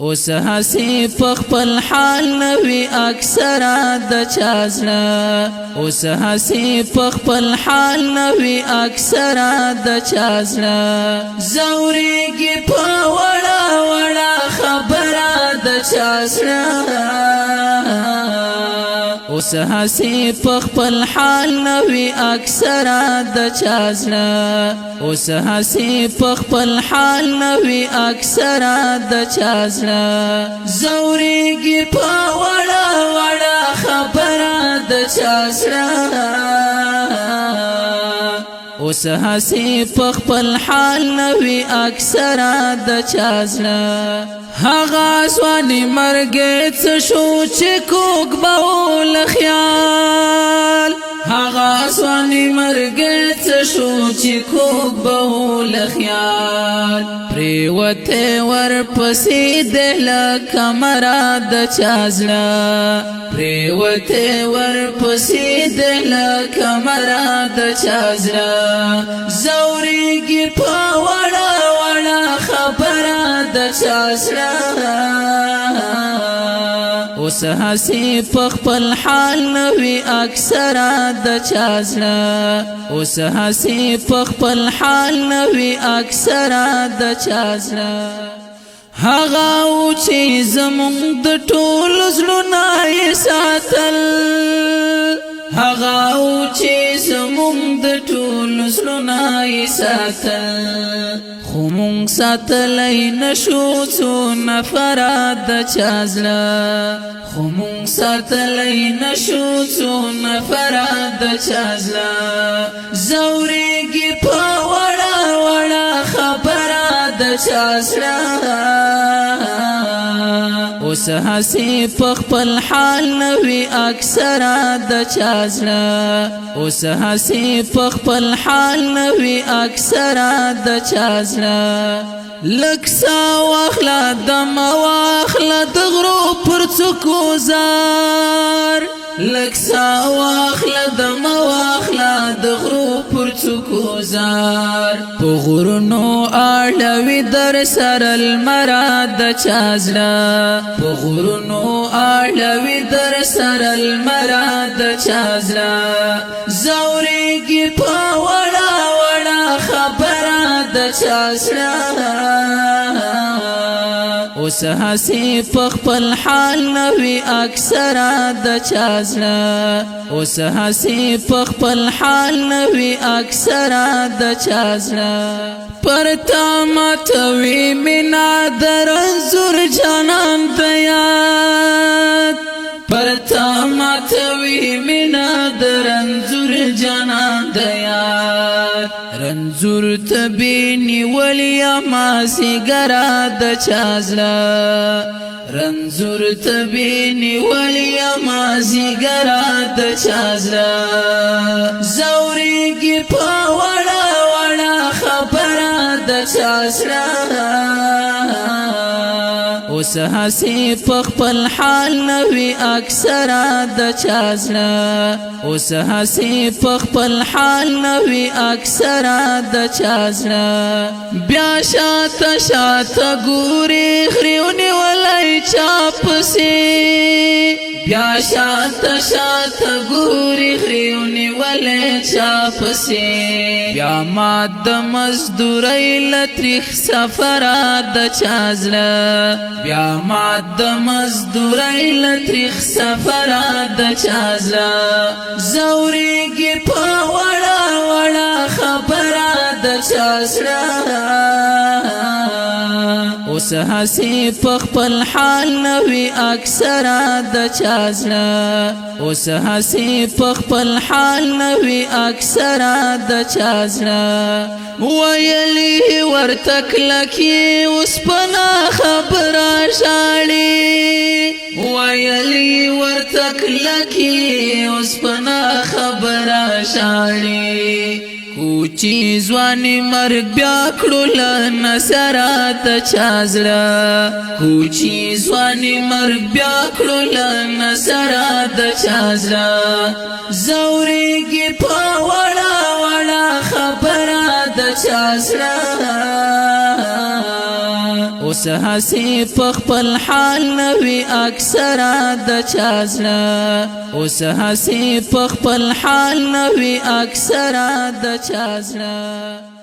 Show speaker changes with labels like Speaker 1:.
Speaker 1: اوس هسې په خپل حال نوي اکثره د چا زړه اوس هسې په خپل حال نوي اکثره د چا زړه زورېږي په وړه وړه خبره د چا زړه اوس هسې په خپل حال نوي اکثره د چا زړه اوس هسې په خپل حال نوي اکثره د چا زړه زورېږي په وړه وړه خبره د چا زړه اوس هسې په خپل حال نوي اکثره د چا زړه هغه ځواني مرګې څه شو چې کوږ به و له خیال هغه ځواني مرګې څه شو چې کوږ به و له خیال پرېوتې ورپسې دی لکه مره د چا زړه پرېوتې ورپسې دی لکه مره د چا زړه زورېږي په وړه وړه خبره د چا زړه اوس هسې په خپل حال نوي اکثره د چا زړه اوس هسې په خپل حال نوي اکثره د چا زړه هغه و چې زمونږ د ټولو زړونه یې ساتل هغه و چې زمونږ د ټولو زړونه یې ساتل خو مونږ ساتلی نشو څو نفره د چا زړه خو مونږ ساتلی نشو څو نفره د چا زړه زورېږي په وړه وړه خبره د چا زړه اوس هسې په خپل حال نوي اکثره د چا زړه اوس هسې په خپل حال نوي اکثره د چا زړه لږ سا واخله دم واخله د غرو پر څوکو زار لږ سا واخله دم واخله د غرو پر څوکو زار په غرونو اړوي در سره لمره د چا زړه په غرونو اړوي در سره لمره د چا زړه زورېږي په وړه وړه خبره د چا زړه اوس هسې په خپل حال نوي اکثره د چا زړه اوس هسې په خپل حال نوي اکثره د چا زړه پر تا ماتوي مینه د رنځور جانان ته یاد پر تا ماتوي مینه د رنځور جانان ته یاد رنځور ته بېنیولې مازدیګره د چا زړه رنځور ته بېنیولې مازدیګره د چا زړه زورېږي په وړه وړه خبره د چا زړه اوس هسې په خپل حال نوي اکثره د چا زړه اوس هسې په خپل حال نوي اکثره د چا زړه بیا شاته شاته ګوري غري ونیولی چا پسې بیا شاته شاته ګوري غري ونیولی چا پسې بیا ما د مزدورۍ له تریخ سفره د چا زړه بیا ما د مزدورۍ له تریخ سفره د چا زړه زورېږي په وړه وړه خبره د چا زړه اوس هسې په خپل حال نوي اکثره د چا زړه اوس هسې په خپل حال نوي اکثره د چا زړه ویلې ورته کلکې اوسپنه خبره ژاړي ویلې ورته کلکې اوسپنه خبره ژاړي کوچی ځواني مرګ بیا کړو له نظره د چا زړه کوچی ځواني مرګ بیا کړو له نظره د چا زړه زورېږي په وړه وړه خبره د چا زړه اوس اوس هسې په خپل حال نوي اکثره د چا زړه اوس هسې په خپل حال نوي اکثره د چا زړه